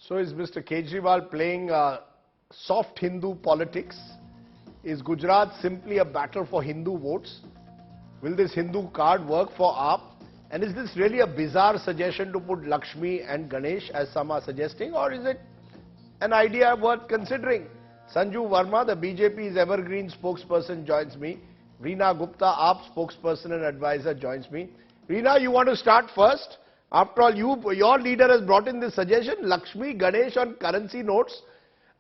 So is Mr. Kejriwal playing soft Hindu politics? Is Gujarat simply a battle for Hindu votes? Will this Hindu card work for AAP? And is this really a bizarre suggestion to put Lakshmi and Ganesh, as some are suggesting, or is it an idea worth considering? Sanju Verma, the BJP's evergreen spokesperson, joins me. Reena Gupta, AAP spokesperson and advisor, joins me. Reena, you want to start first? After all, your leader has brought in this suggestion, Lakshmi, Ganesh on currency notes.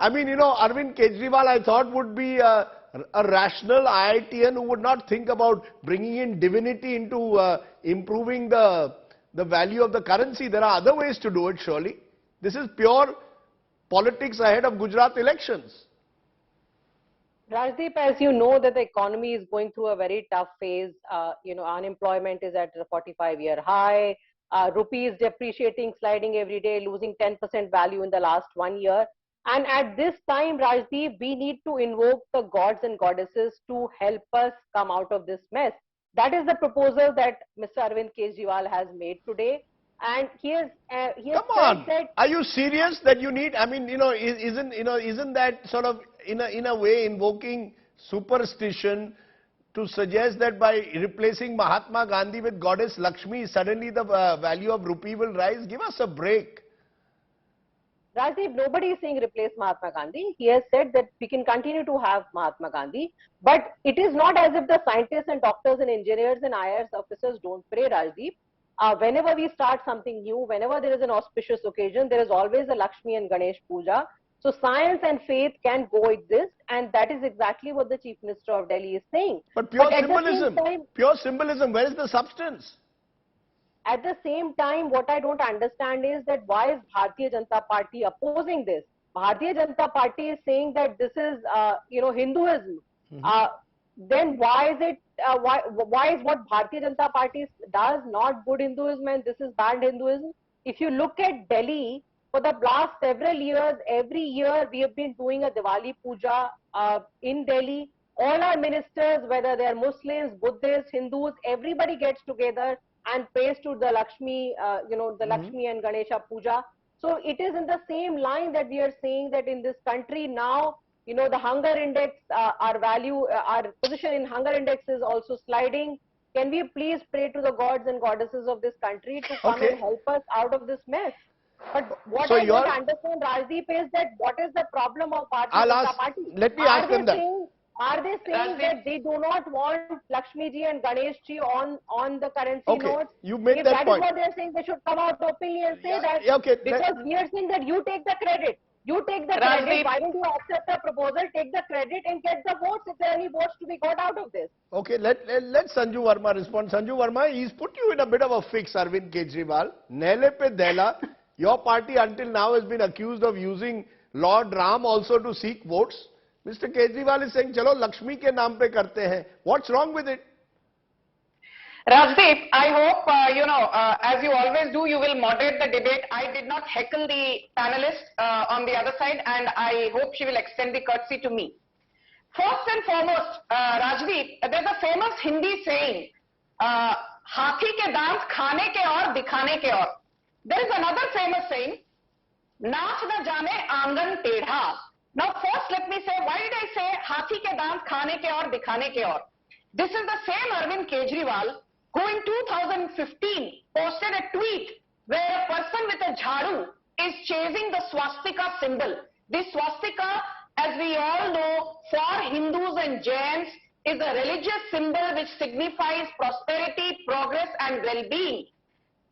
I mean, Arvind Kejriwal, I thought, would be a rational IITian who would not think about bringing in divinity into improving the value of the currency. There are other ways to do it, surely. This is pure politics ahead of Gujarat elections. Rajdeep, as you know, that the economy is going through a very tough phase. Unemployment is at a 45-year high. Rupee is depreciating, sliding every day, losing 10% value in the last 1 year. And at this time, Rajdeep, we need to invoke the gods and goddesses to help us come out of this mess. That is the proposal that Mr. Arvind Kejriwal has made today. And he has Come on, are you serious that you need? I mean, isn't that sort of in a way invoking superstition to suggest that by replacing Mahatma Gandhi with goddess Lakshmi, suddenly the value of rupee will rise? Give us a break. Rajdeep, nobody is saying replace Mahatma Gandhi. He has said that we can continue to have Mahatma Gandhi, but it is not as if the scientists and doctors and engineers and IAS officers don't pray, Rajdeep. Whenever we start something new, whenever there is an auspicious occasion, there is always a Lakshmi and Ganesh Puja. So science and faith can coexist, and that is exactly what the Chief Minister of Delhi is saying. But pure symbolism, where is the substance? At the same time, what I don't understand is that why is Bharatiya Janata Party opposing this? Bharatiya Janata Party is saying that this is, Hinduism. Then why is it? Why is what Bharatiya Janata Party does not good Hinduism and this is bad Hinduism? If you look at Delhi, for the last several years, every year we have been doing a Diwali Puja in Delhi. All our ministers, whether they are Muslims, Buddhists, Hindus, everybody gets together and prays to the Lakshmi, the Lakshmi and Ganesha Puja. So it is in the same line that we are saying that in this country now, the hunger index, our position in hunger index is also sliding. Can we please pray to the gods and goddesses of this country to come and help us out of this mess? But what I don't understand, Rajdeep, is that what is the problem of Bharatiya Janata Party? Let me ask them that. Are they saying that they do not want Lakshmi ji and Ganesh ji on the currency notes? You made that point. If that is what they are saying, they should come out openly and say that. Because we are saying that you take the credit. You take the credit. Why don't you accept the proposal, take the credit and get the votes if there are any votes to be got out of this? Okay, let Sanju Verma respond. Sanju Verma, he's put you in a bit of a fix, Arvind Kejriwal. Nele pe dela. Your party until now has been accused of using Lord Ram also to seek votes. Mr. Kejriwal is saying, chalo, Lakshmi ke naam pe karte hain. What's wrong with it? Rajdeep, I hope, as you always do, you will moderate the debate. I did not heckle the panelist on the other side, and I hope she will extend the courtesy to me. First and foremost, Rajdeep, there's a famous Hindi saying, Hathi ke dant khane ke aur dikhane ke aur. There is another famous saying, Naach na jane aangan tedha. Now first let me say, why did I say Hathi ke dant khane ke aur dikhane ke aur? This is the same Arvind Kejriwal who in 2015 posted a tweet where a person with a jharu is chasing the swastika symbol. The swastika, as we all know, for Hindus and Jains is a religious symbol which signifies prosperity, progress and well-being.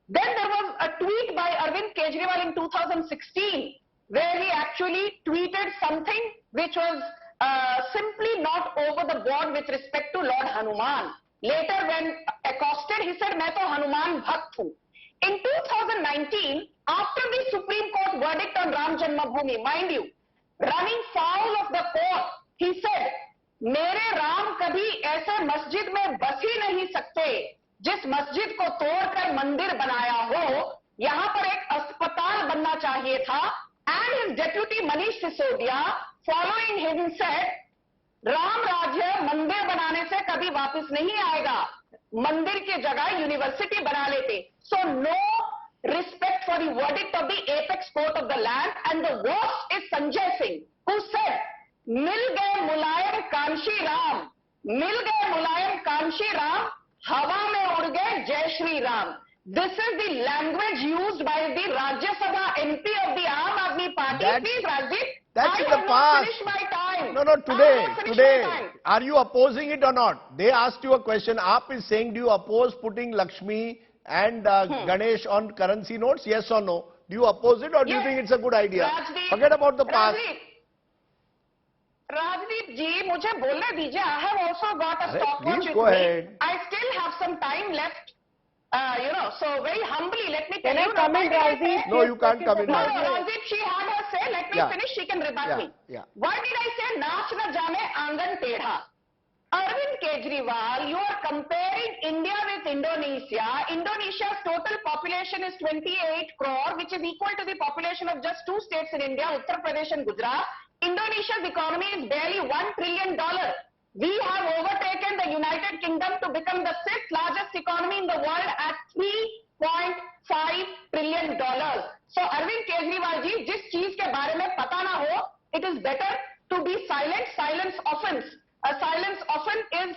Then there was a tweet by Arvind Kejriwal in 2016 where he actually tweeted something which was simply not over the board with respect to Lord Hanuman. Later when accosted, he said, "Main to Hanuman bhakt hu." In 2019, after the Supreme Court verdict on Ram Janmabhoomi, mind you, running foul of the court, he said, "Mere Ram kabhi aise masjid mein bas hi nahi sakte, जिस मस्जिद को तोड़कर मंदिर बनाया हो, यहाँ पर एक अस्पताल बनना चाहिए था." And his deputy Manish Sisodia, following him, said, "Ram राज्य मंदिर बनाने से कभी वापस नहीं आएगा, मंदिर की जगह यूनिवर्सिटी बना लेते." So no respect for the verdict of the apex court of the land. And the worst is Sanjay Singh, who said, "Mil gaye Mulayam Kanshi Ram, mil gaye Mulayam Kanshi Ram, hawa mein ud gaye Jai Shri Ram." This is the language used by the Rajya Sabha MP of the Aam Aadmi Party. Please, Rajdeep. That's in the past. I have not finished my time. No, today. Are you opposing it or not? They asked you a question. AAP is saying, do you oppose putting Lakshmi and Ganesh on currency notes? Yes or no? Do you oppose it or do you think it's a good idea? Rajdeep, Forget about the past. Rajdeep ji, mujhe bolne dijiye. I have also got a stopwatch with go ahead. me. I still have some time left. So very humbly, let me tell Can you. I come in, Rajdeep? No, you can't come in. No, Rajdeep, she had her say. Let me finish. She can rebut me. Why did I say naach na jane aangan tedha? Arvind Kejriwal, you are comparing India with Indonesia. Indonesia's total population is 28 crore, which is equal to the population of just 2 states in India, Uttar Pradesh and Gujarat. Indonesia's economy is barely $1 trillion. We have overtaken the United Kingdom to become the 6th largest economy in the world at $3.5 trillion. So Arvind Kejriwal ji, jis cheez ke baare mein pata na ho, it is better to be silent. Silence offense. Silence often is,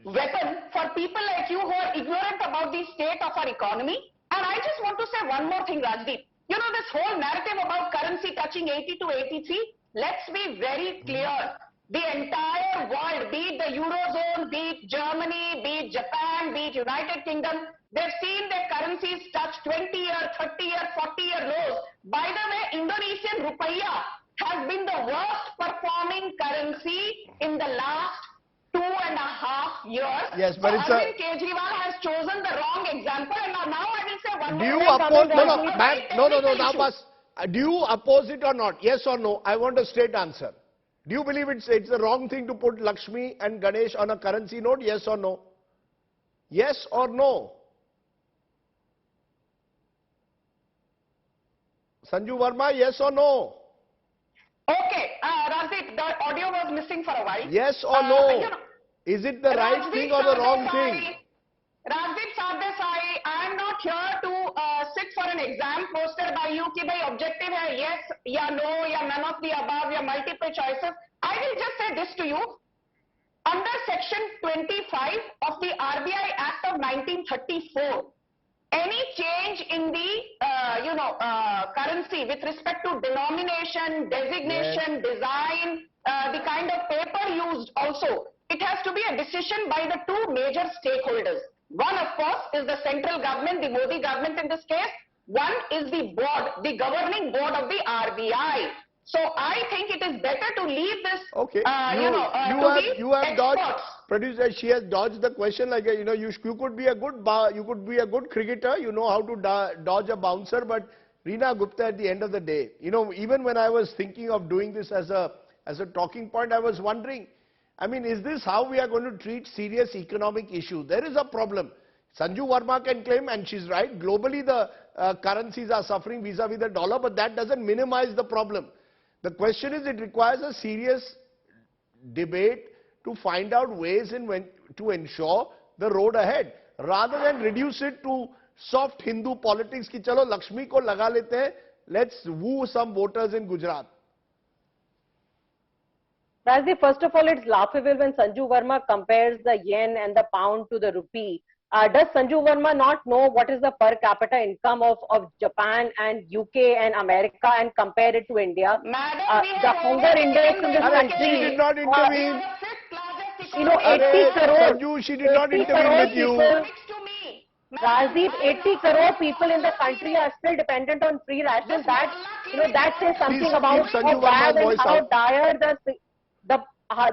weapon for people like you who are ignorant about the state of our economy. And I just want to say one more thing, Rajdeep. You know, this whole narrative about currency touching 80 to 83, let's be very clear. The entire world, be it the Eurozone, be it Germany, be it Japan, be it United Kingdom, they've seen their currencies touch 20-year, 30-year, 40-year lows. By the way, Indonesian rupiah has been the worst performing currency in the last 2.5 years. Yes, but so Arvind Kejriwal has chosen the wrong example. And now I will say one Do more you thing. oppose? No, Now, bas. Do you oppose it or not? Yes or no? I want a straight answer. Do you believe it's the wrong thing to put Lakshmi and Ganesh on a currency note? Yes or no? Yes or no? Sanju Verma, yes or no? Okay, Rajdeep, the audio was missing for a while. Yes or no? Is it the right thing or the wrong thing? Rajdeep Sardesai, I am not here to sit for an exam posted by you ki bhai objective hai yes, ya no, ya none of the above, ya multiple choices. I will just say this to you. Under section 25 of the RBI Act of 1934, any change in the currency with respect to denomination, designation, design, the kind of paper used also, it has to be a decision by the 2 major stakeholders. One, of course, is the central government, the Modi government in this case. One is the board, the governing board of the RBI. So I think it is better to leave this, okay. You have dodged. Producer, she has dodged the question. Like you could be a good cricketer. You know how to dodge a bouncer. But Reena Gupta, at the end of the day, even when I was thinking of doing this as a talking point, I was wondering. I mean, is this how we are going to treat serious economic issue? There is a problem. Sanju Verma can claim, and she's right, globally the currencies are suffering vis-a-vis the dollar, but that doesn't minimize the problem. The question is, it requires a serious debate to find out ways to ensure the road ahead, rather than reduce it to soft Hindu politics ki chalo Lakshmi ko laga lete hain, let's woo some voters in Gujarat. Rajdeep, first of all, it's laughable when Sanju Verma compares the yen and the pound to the rupee. Does Sanju Verma not know what is the per capita income of Japan and UK and America and compare it to India? Madam, the hunger index in this country. She did not intervene. 80 crore. Sanju, she did not intervene with you. Rajdeep, 80 crore people in the country are still dependent on free rations. That says something about how bad and how dire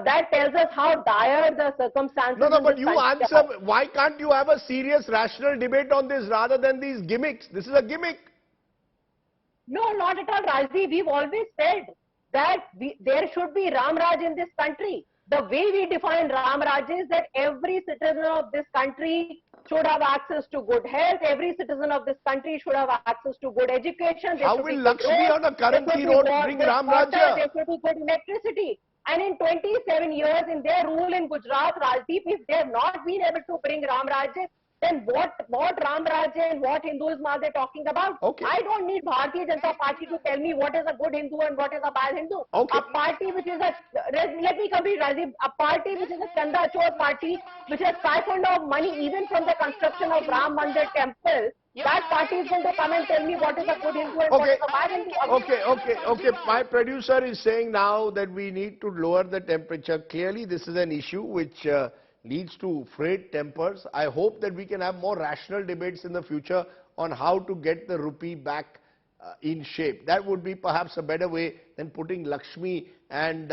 that tells us how dire the circumstances. No, but you answer. Why can't you have a serious, rational debate on this rather than these gimmicks? This is a gimmick. No, not at all, Rajdeep. We've always said that there should be Ram Raj in this country. The way we define Ram Raj is that every citizen of this country should have access to good health. Every citizen of this country should have access to good education. How will Lakshmi on a currency note bring Ram Raj? There should be good electricity. And in 27 years in their rule in Gujarat, Rajdeep, if they have not been able to bring Ram Rajya, then what Ram Rajya and what Hinduism are they talking about? Okay. I don't need Bharatiya Janata Party to tell me what is a good Hindu and what is a bad Hindu. Okay. A party which is let me complete, Rajdeep, a party which is a Chanda Chor party, which has siphoned off money even from the construction of Ram Mandir temple, that party is going to come and tell me what is a good Hindu and what is a bad Hindu. Okay. My producer is saying now that we need to lower the temperature. Clearly, this is an issue which leads to frayed tempers. I hope that we can have more rational debates in the future on how to get the rupee back in shape. That would be perhaps a better way than putting Lakshmi and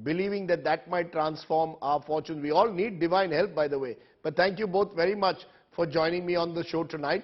believing that that might transform our fortunes. We all need divine help, by the way. But thank you both very much for joining me on the show tonight.